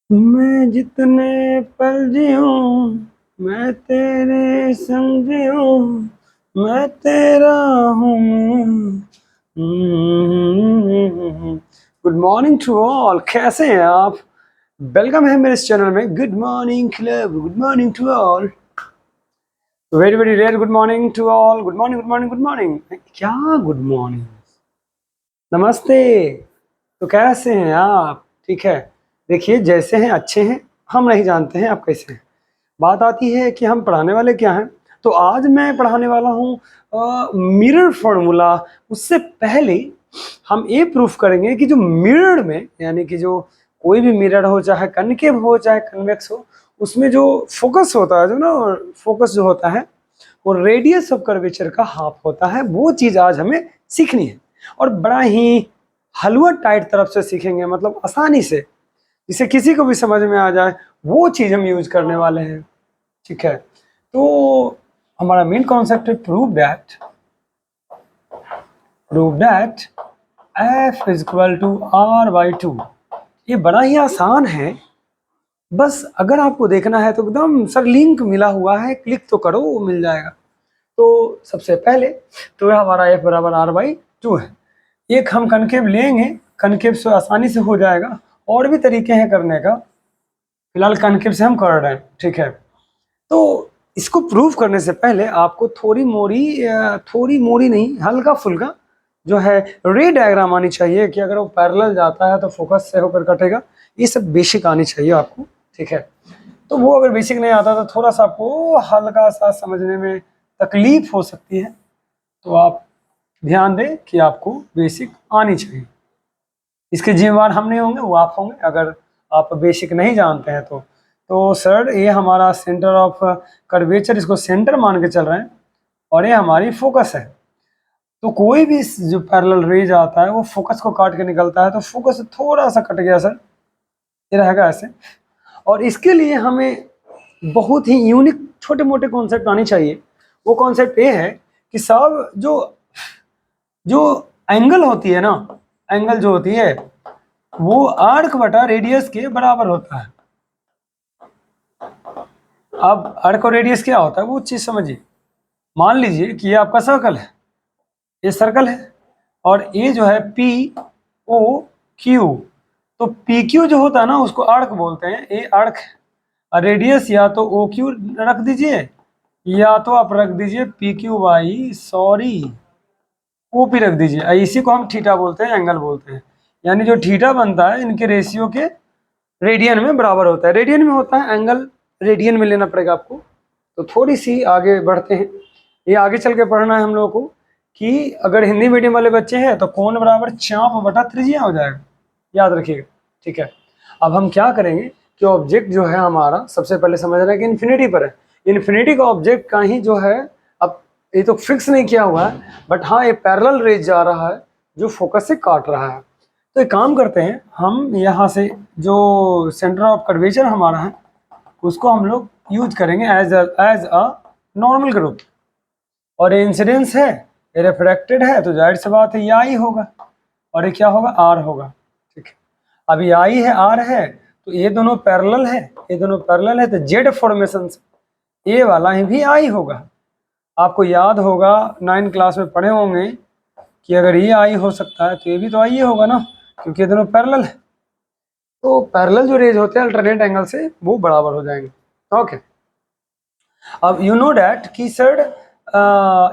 मैं जितने पल जियूं मैं तेरे संग जियूं मैं तेरा हूँ। गुड मॉर्निंग टू ऑल, कैसे हैं आप? वेलकम है मेरे इस चैनल में good morning club. Good morning to all, very very rare good morning to all. Good morning good morning good morning. क्या गुड मॉर्निंग, नमस्ते। तो कैसे हैं आप? ठीक है, देखिए जैसे हैं अच्छे हैं, हम नहीं जानते हैं आप कैसे हैं। बात आती है कि हम पढ़ाने वाले क्या हैं। तो आज मैं पढ़ाने वाला हूँ मिरर फॉर्मूला। उससे पहले हम ये प्रूफ करेंगे कि जो मिरर में, यानी कि जो कोई भी मिरर हो, चाहे कनकेव हो चाहे कन्वेक्स हो, उसमें जो फोकस होता है, जो ना फोकस जो होता है वो रेडियस ऑफ कर्वेचर का हाफ होता है। वो चीज़ आज हमें सीखनी है और बड़ा ही हलवा टाइट तरफ से सीखेंगे, मतलब आसानी से, जिसे किसी को भी समझ में आ जाए, वो चीज़ हम यूज करने वाले हैं। ठीक है, तो हमारा मेन कॉन्सेप्ट है prove that F is equal to R by two. ये बड़ा ही आसान है, बस अगर आपको देखना है तो एकदम सर लिंक मिला हुआ है, क्लिक तो करो, वो मिल जाएगा। तो सबसे पहले तो हमारा एफ बराबर आर बाई टू है। एक हम कनकेव लेंगे, कनकेव से आसानी से हो जाएगा, और भी तरीके हैं करने का, फिलहाल कनकेव से हम कर रहे हैं। ठीक है, तो इसको प्रूव करने से पहले आपको थोड़ी मोरी नहीं, हल्का फुल्का जो है रे डायग्राम आनी चाहिए कि अगर वो पैरेलल जाता है तो फोकस से होकर कटेगा। ये सब बेसिक आनी चाहिए आपको। ठीक है, तो वो अगर बेसिक नहीं आता तो थोड़ा सा आपको हल्का सा समझने में तकलीफ हो सकती है, तो आप ध्यान दें कि आपको बेसिक आनी चाहिए। इसके जिम्मेवार हम नहीं होंगे, वो आप होंगे अगर आप बेसिक नहीं जानते हैं तो सर ये हमारा सेंटर ऑफ कर्वेचर, इसको सेंटर मान के चल रहे हैं, और ये हमारी फोकस है। तो कोई भी जो पैरेलल रेज आता है वो फोकस को काट के निकलता है, तो फोकस थोड़ा सा कट गया सर, ये रहेगा ऐसे। और इसके लिए हमें बहुत ही यूनिक छोटे मोटे कॉन्सेप्ट आने चाहिए। वो कॉन्सेप्ट ये है कि सब जो जो एंगल होती है ना, एंगल जो होती है वो आर्क बटा रेडियस के बराबर होता है। अब आर्क और रेडियस क्या होता है वो चीज समझिए। मान लीजिए कि ये आपका सर्कल है, ये सर्कल है, और ये जो है पी ओ क्यू। तो पी क्यू जो होता है ना उसको आर्क बोलते हैं, ये आर्क है। रेडियस या तो ओ क्यू रख दीजिए, या तो आप रख दीजिए P Q by sorry O P रख दीजिए। इसी को हम थीटा बोलते हैं, एंगल बोलते हैं। यानी जो थीटा बनता है इनके रेशियो के रेडियन में बराबर होता है। रेडियन में होता है, एंगल रेडियन में लेना पड़ेगा आपको। तो थोड़ी सी आगे बढ़ते हैं, ये आगे चल के पढ़ना है हम लोगों को कि अगर हिंदी मीडियम वाले बच्चे हैं तो कोण बराबर चाप बटा त्रिज्या हो जाएगा, याद रखिएगा। ठीक है, अब हम क्या करेंगे कि ऑब्जेक्ट जो है हमारा, सबसे पहले समझ रहे हैं कि इन्फिनिटी पर है। इन्फिनिटी का ऑब्जेक्ट का ही जो है, अब ये तो फिक्स नहीं किया हुआ है, बट हाँ ये पैरेलल रेज जा रहा है जो फोकस से काट रहा है। तो एक काम करते हैं, हम यहाँ से जो सेंटर ऑफ कर्वेचर हमारा है उसको हम लोग यूज करेंगे एज अ नॉर्मल ग्रुप। और ये इंसिडेंस है, ये रिफ्रैक्टेड है, तो जाहिर सी बात है ये आई होगा, और ये क्या होगा, आर होगा। ठीक है, अब ये आई है आर है, तो ये दोनों पैरेलल है, ये दोनों पैरेलल है, तो जेड फॉर्मेशन से ये वाला ही भी आई होगा। आपको याद होगा 9 क्लास में पढ़े होंगे कि अगर ये आई हो सकता है तो ये भी तो आई होगा ना, क्योंकि ये दोनों पैरेलल है। तो पैरेलल जो रेज होते हैं अल्टरनेट एंगल से वो बराबर हो जाएंगे। ओके, अब यू नो डैट कि सर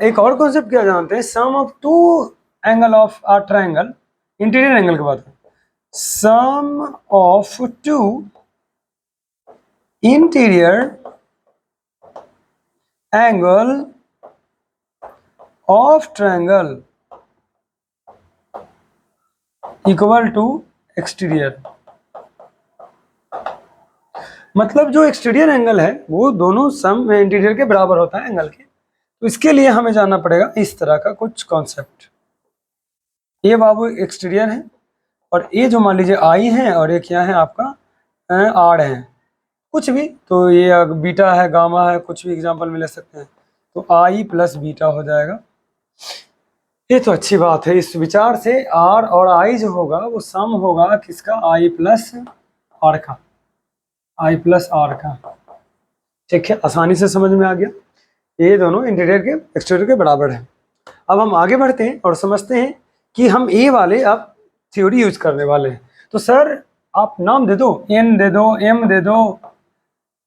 एक और कॉन्सेप्ट क्या जानते हैं, sum of two angle of a triangle, interior angle की बात है, sum of two interior angle of triangle equal to exterior. मतलब जो एक्सटीरियर एंगल है वो दोनों सम इंटीरियर के बराबर होता है एंगल के। तो इसके लिए हमें जानना पड़ेगा इस तरह का कुछ कॉन्सेप्ट। ये बाबू एक्सटीरियर है, और ये जो मान लीजिए आई है, और ये क्या है आपका आर है, कुछ भी, तो ये बीटा है, गामा है, कुछ भी एग्जांपल में ले सकते हैं। तो आई प्लस बीटा हो जाएगा। ये तो अच्छी बात है, इस विचार से आर और आई जो होगा वो सम होगा किसका, आई प्लस आर का। आई प्लस आर का। ठीक है, आसानी से समझ में आ गया। ये दोनों इंटीरियर के एक्सटीरियर के बराबर है। अब हम आगे बढ़ते हैं और समझते हैं कि हम ए वाले अब थ्योरी यूज करने वाले हैं। तो सर आप नाम दे दो, एन दे दो, एम दे दो,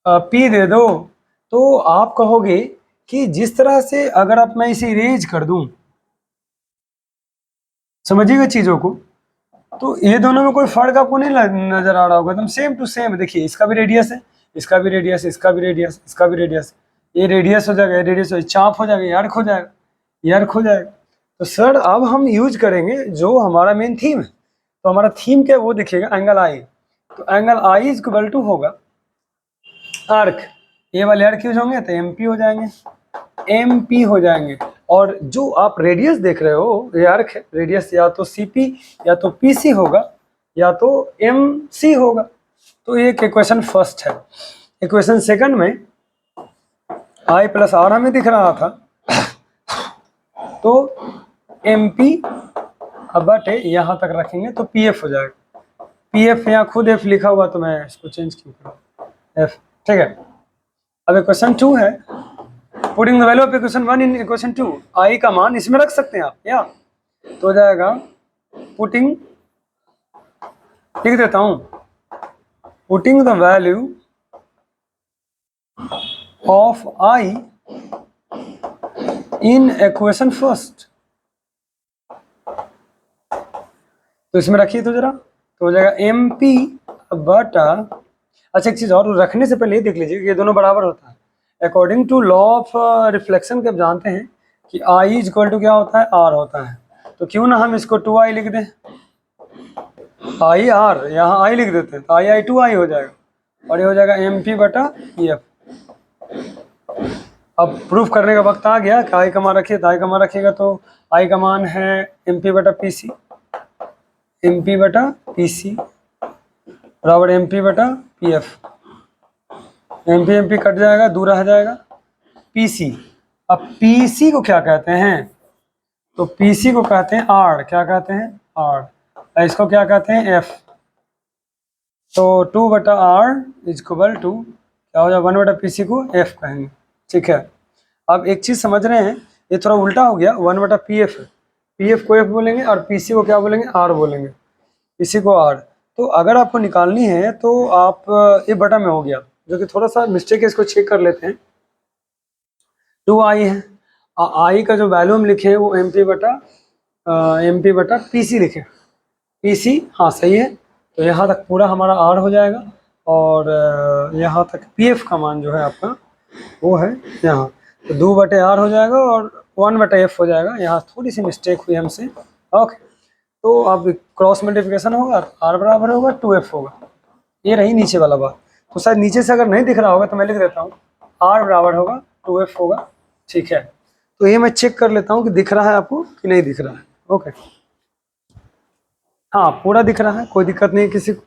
पी दे दो। तो आप कहोगे कि जिस तरह से अगर आप मैं इसे इरेज कर दूं, समझिएगा चीजों को, तो ये दोनों में कोई फर्क आपको नहीं नजर आ रहा होगा, एकदम सेम टू सेम। देखिए इसका भी रेडियस है, इसका भी रेडियस, इसका भी रेडियस, इसका भी रेडियस। ये रेडियस हो जाएगा, ये रेडियस हो, चाप हो जाएगा, ये आर्क हो जाएगा, ये आर्क हो जाएगा। तो सर अब हम यूज करेंगे जो हमारा मेन थीम है। तो हमारा थीम क्या है वो देखिएगा, एंगल आई। तो angle I is equal to होगा आर्क, ये वाले आर्क यूज होंगे तो एम पी हो जाएंगे, एम पी हो जाएंगे। और जो आप रेडियस देख रहे हो, ये आर्क है, रेडियस या तो सी पी या तो पी सी होगा या तो एम सी होगा। तो ये इक्वेशन फर्स्ट है। इक्वेशन सेकंड में आई प्लस आर हमें दिख रहा था, तो एम पी अब बटे यहाँ तक रखेंगे तो पी एफ हो जाएगा। पी एफ यहाँ खुद एफ लिखा हुआ तो मैं इसको चेंज क्यों करूँ, एफ। ठीक है, अब इक्वेशन 2 है, putting the value of equation 1 in equation 2। आई का मान इसमें रख सकते हैं आप, या तो हो जाएगा पुटिंग, लिख देता हूं, putting the value of I in equation first. तो इसमें रखिए तो जरा, तो हो जाएगा एम पी बटा, अच्छा एक चीज और, रखने से पहले ये देख लीजिए ये दोनों बराबर होता है। According to law of reflection के आप जानते हैं कि आई इज इक्वल टू क्या होता है, आर होता है। तो क्यों ना हम इसको 2i लिख दें, आई आर, यहाँ आई लिख देते हैं तो आई 2i हो जाएगा, और ये हो जाएगा एम पी बटा ई एफ। अब प्रूफ करने का वक्त आ गया कि आई का मान रखिए, तो आई का मान रखिएगा तो आई का मान है एम पी बटा पी सी, एम पी बटा पी सी बराबर एम पी बटा P F. M P cut जाएगा, दूर रह जाएगा, पी सी। अब पी सी को क्या कहते हैं, तो पी सी को कहते हैं आर, क्या कहते हैं, आर। इसको क्या कहते हैं, एफ। तो 2 बटा आर इज इक्वल टू क्या हो जाएगा, 1 बटा पी सी को एफ कहेंगे। ठीक है, अब एक चीज़ समझ रहे हैं, ये थोड़ा उल्टा हो गया, 1 बटा पी एफ है, पी एफ को एफ बोलेंगे और पी सी को क्या बोलेंगे, आर बोलेंगे, पी को आर। तो अगर आपको निकालनी है तो आप ये बटा में हो गया, जो कि थोड़ा सा मिस्टेक है, इसको चेक कर लेते हैं। 2i है, आई का जो वैल्यू हम लिखे वो एम पी बटा पी सी लिखे, पी सी, हाँ सही है। तो यहाँ तक पूरा हमारा आर हो जाएगा, और यहाँ तक पी एफ का मान जो है आपका वो है यहाँ, तो 2 बटे आर हो जाएगा और 1 बटे एफ हो जाएगा। यहाँ थोड़ी सी मिस्टेक हुई हमसे, ओके। तो अब क्रॉस मल्टीप्लिकेशन होगा, आर बराबर होगा 2f होगा, ये रही नीचे वाला बात। तो शायद नीचे से अगर नहीं दिख रहा होगा तो मैं लिख देता हूँ, आर बराबर होगा 2f होगा। ठीक है, तो ये मैं चेक कर लेता हूँ कि दिख रहा है आपको कि नहीं दिख रहा है। ओके, हाँ पूरा दिख रहा है, कोई दिक्कत नहीं है किसी को।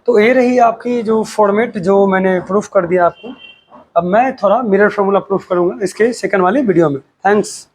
तो ये रही आपकी जो फॉर्मेट जो मैंने प्रूफ कर दिया आपको। अब मैं थोड़ा मिरर फार्मूला प्रूफ करूँगा इसके सेकंड वाली वीडियो में। थैंक्स।